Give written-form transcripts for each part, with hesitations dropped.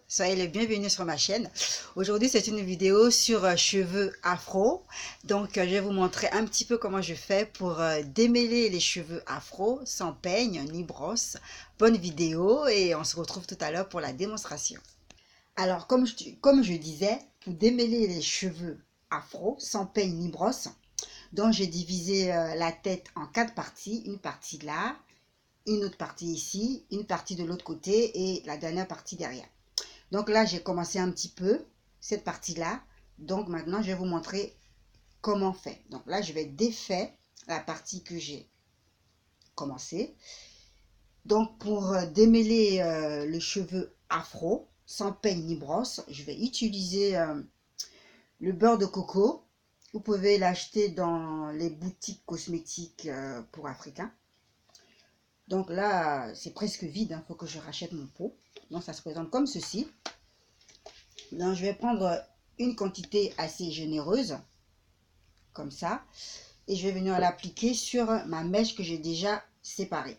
Soyez les bienvenus sur ma chaîne. Aujourd'hui, c'est une vidéo sur cheveux afro. Donc, je vais vous montrer un petit peu comment je fais pour démêler les cheveux afro sans peigne ni brosse. Bonne vidéo et on se retrouve tout à l'heure pour la démonstration. Alors, comme je disais, pour démêler les cheveux afro sans peigne ni brosse, donc j'ai divisé la tête en 4 parties. Une partie là, une autre partie ici, une partie de l'autre côté et la dernière partie derrière. Donc là, j'ai commencé un petit peu cette partie-là. Donc maintenant, je vais vous montrer comment faire. Donc là, je vais défaire la partie que j'ai commencé. Donc pour démêler le cheveu afro, sans peigne ni brosse, je vais utiliser le beurre de coco. Vous pouvez l'acheter dans les boutiques cosmétiques pour Africains. Donc là, c'est presque vide, il faut que je rachète mon pot. Donc ça se présente comme ceci. Donc, je vais prendre une quantité assez généreuse, comme ça, et je vais venir l'appliquer sur ma mèche que j'ai déjà séparée.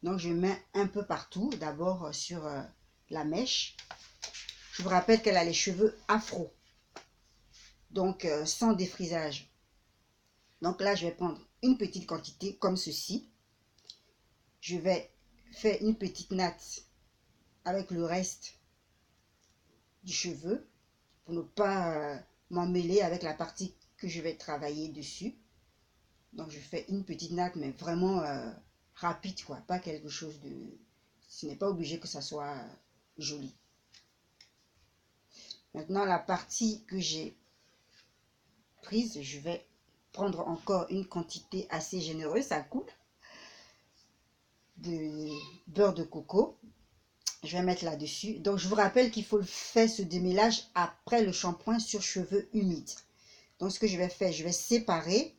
Donc, je mets un peu partout, d'abord sur la mèche. Je vous rappelle qu'elle a les cheveux afro, donc sans défrisage. Donc là, je vais prendre une petite quantité comme ceci. Je vais faire une petite natte avec le reste du cheveu pour ne pas m'en mêler avec la partie que je vais travailler dessus. Donc je fais une petite natte, mais vraiment rapide, quoi. Pas quelque chose de... Ce n'est pas obligé que ça soit joli. Maintenant, la partie que j'ai prise, je vais prendre encore une quantité assez généreuse, ça coûte, de beurre de coco. Je vais mettre là-dessus. Donc je vous rappelle qu'il faut faire ce démêlage après le shampoing sur cheveux humides. Donc ce que je vais faire, je vais séparer.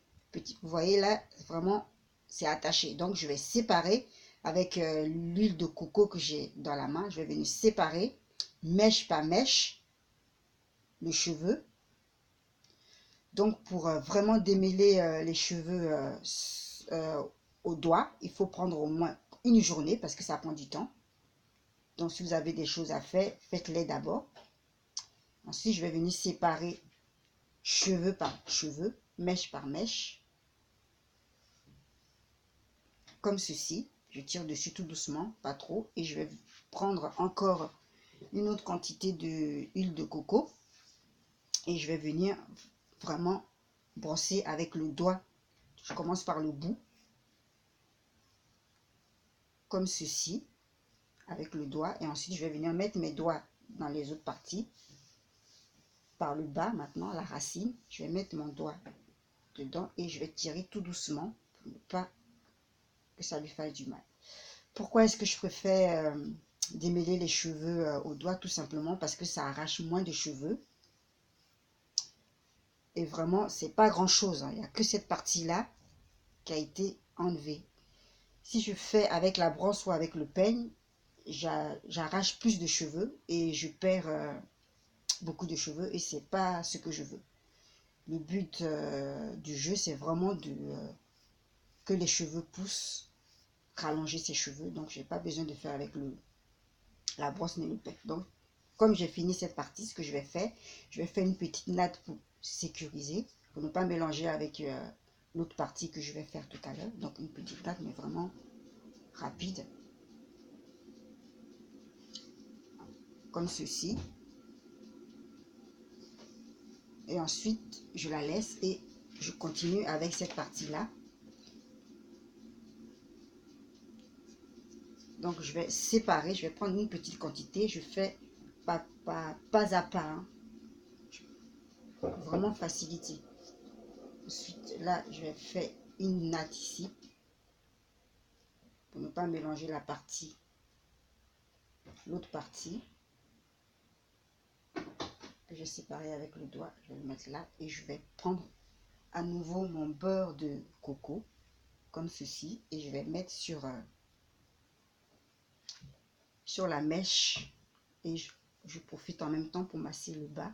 Vous voyez là, vraiment, c'est attaché. Donc je vais séparer avec l'huile de coco que j'ai dans la main. Je vais venir séparer, mèche par mèche, le cheveu. Donc pour vraiment démêler les cheveux au doigt, il faut prendre au moins une journée parce que ça prend du temps. Donc si vous avez des choses à faire, faites-les d'abord. Ensuite, je vais venir séparer cheveux par cheveux, mèche par mèche. Comme ceci. Je tire dessus tout doucement, pas trop. Et je vais prendre encore une autre quantité d'huile de coco. Et je vais venir vraiment brosser avec le doigt. Je commence par le bout. Comme ceci. Avec le doigt. Et ensuite, je vais venir mettre mes doigts dans les autres parties. Par le bas maintenant, la racine. Je vais mettre mon doigt dedans. Et je vais tirer tout doucement. Pour ne pas que ça lui fasse du mal. Pourquoi est-ce que je préfère démêler les cheveux au doigt? Tout simplement parce que ça arrache moins de cheveux. Et vraiment, c'est pas grand chose. Il n'y a que cette partie-là qui a été enlevée. Si je fais avec la brosse ou avec le peigne, j'arrache plus de cheveux et je perds beaucoup de cheveux et c'est pas ce que je veux. Le but du jeu, c'est vraiment que les cheveux poussent, rallonger ses cheveux. Donc, j'ai pas besoin de faire avec la brosse ni le peigne. Donc, comme j'ai fini cette partie, ce que je vais faire une petite natte pour sécuriser, pour ne pas mélanger avec l'autre partie que je vais faire tout à l'heure. Donc, une petite natte, mais vraiment rapide. Comme ceci. Et ensuite, je la laisse et je continue avec cette partie-là. Donc, je vais séparer, je vais prendre une petite quantité. Je fais pas à pas. Hein. Vraiment faciliter. Ensuite, là, je vais faire une natte ici. Pour ne pas mélanger l'autre partie que j'ai séparée avec le doigt. Je vais le mettre là et je vais prendre à nouveau mon beurre de coco comme ceci et je vais le mettre sur la mèche et je profite en même temps pour masser le bas.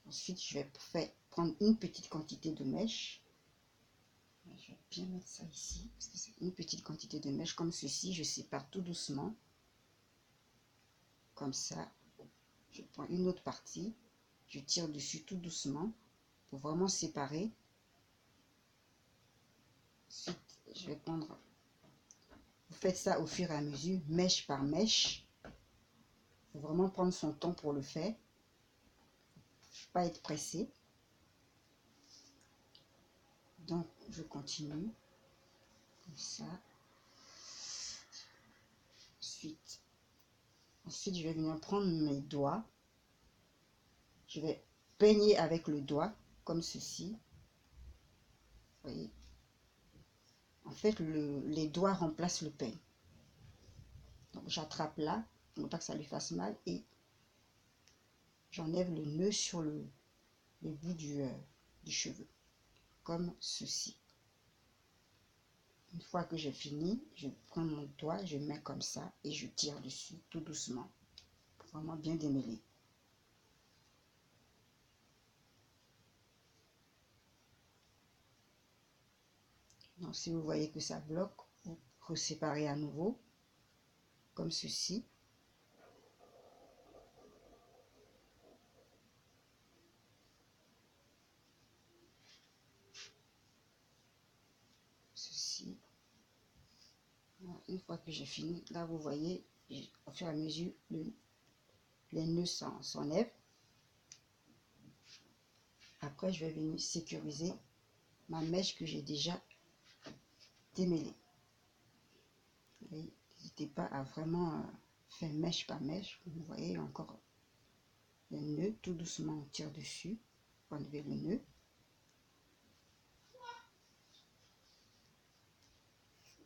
Ensuite, je vais prendre une petite quantité de mèche. Je vais bien mettre ça ici parce que c'est une petite quantité de mèche comme ceci. Je sépare tout doucement. comme ça. Je prends une autre partie, je tire dessus tout doucement pour vraiment séparer. Ensuite, je vais prendre, vous faites ça au fur et à mesure, mèche par mèche. Il faut vraiment prendre son temps pour le faire, pas être pressé. Donc, je continue comme ça. Ensuite, je vais venir prendre mes doigts. Je vais peigner avec le doigt, comme ceci. Vous voyez. En fait, les doigts remplacent le peigne. Donc, j'attrape là, pour ne pas que ça lui fasse mal, et j'enlève le nœud sur le bout du cheveu, comme ceci. Une fois que j'ai fini, je prends mon doigt, je mets comme ça, et je tire dessus, tout doucement, pour vraiment bien démêler. Donc, si vous voyez que ça bloque, vous reséparez à nouveau, comme ceci. Ceci. Voilà. Une fois que j'ai fini, là, vous voyez, au fur et à mesure, les nœuds s'enlèvent. Après, je vais venir sécuriser ma mèche que j'ai déjà démêlée. N'hésitez pas à vraiment faire mèche par mèche. Vous voyez encore le nœud, tout doucement on tire dessus pour enlever le nœud.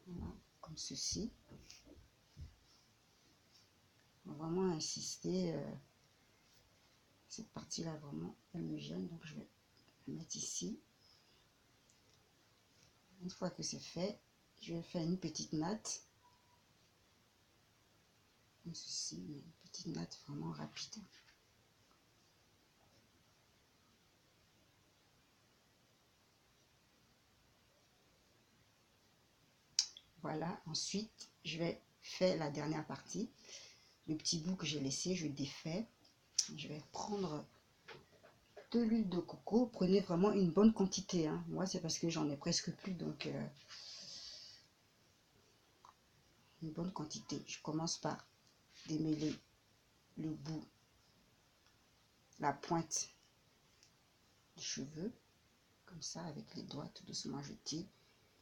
Voilà, comme ceci. On va vraiment insister. Cette partie-là, vraiment, elle me gêne. Donc, je vais la mettre ici. Une fois que c'est fait, je vais faire une petite natte. Comme ceci, une petite natte vraiment rapide. Voilà, ensuite, je vais faire la dernière partie. Le petit bout que j'ai laissé, je défais. Je vais prendre de l'huile de coco. Prenez vraiment une bonne quantité. Hein. Moi, c'est parce que j'en ai presque plus, donc une bonne quantité. Je commence par démêler le bout, la pointe du cheveu, comme ça, avec les doigts, tout doucement, je tire.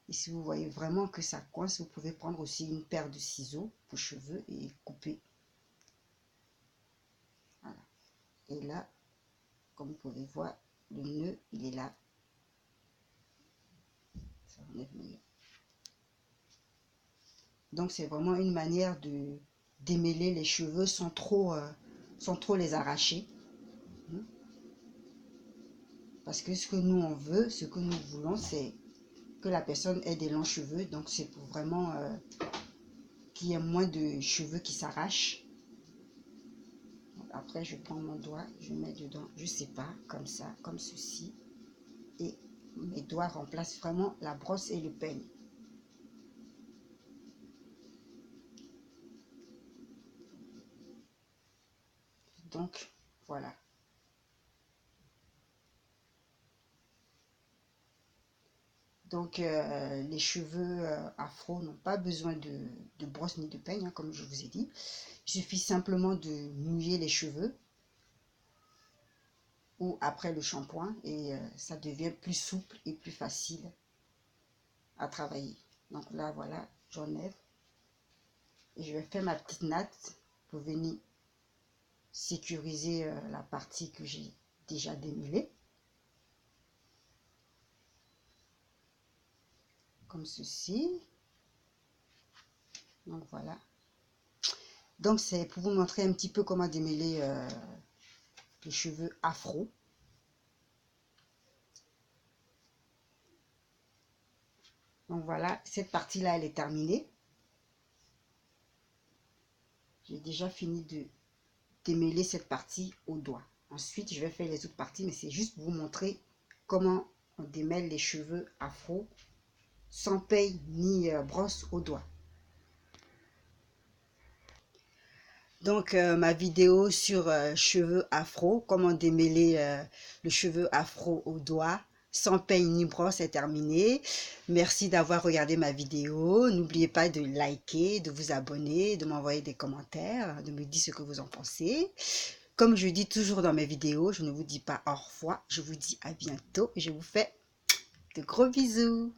Et si vous voyez vraiment que ça coince, vous pouvez prendre aussi une paire de ciseaux pour cheveux et couper. Voilà. Et là, comme vous pouvez voir, le nœud, il est là. Ça enlève le nœud. Donc, c'est vraiment une manière de démêler les cheveux sans trop les arracher. Parce que ce que nous, on veut, ce que nous voulons, c'est que la personne ait des longs cheveux. Donc, c'est pour vraiment qu'il y ait moins de cheveux qui s'arrachent. Après, je prends mon doigt, je mets dedans, je sais pas, comme ça, comme ceci. Et mes doigts remplacent vraiment la brosse et le peigne. Donc, voilà. Donc, les cheveux afro n'ont pas besoin de brosse ni de peigne, hein, comme je vous ai dit. Il suffit simplement de mouiller les cheveux ou après le shampoing et ça devient plus souple et plus facile à travailler. Donc là, voilà, j'enlève et je vais faire ma petite natte pour venir sécuriser la partie que j'ai déjà démêlée. Comme ceci. Donc voilà. Donc c'est pour vous montrer un petit peu comment démêler les cheveux afro. Donc voilà, cette partie-là, elle est terminée. J'ai déjà fini de démêler cette partie au doigt. Ensuite, je vais faire les autres parties, mais c'est juste pour vous montrer comment on démêle les cheveux afro sans peigne ni brosse au doigt. Donc, ma vidéo sur cheveux afro, comment démêler le cheveu afro au doigt, sans peigne ni brosse est terminée. Merci d'avoir regardé ma vidéo. N'oubliez pas de liker, de vous abonner, de m'envoyer des commentaires, de me dire ce que vous en pensez. Comme je dis toujours dans mes vidéos, je ne vous dis pas au revoir, je vous dis à bientôt et je vous fais de gros bisous.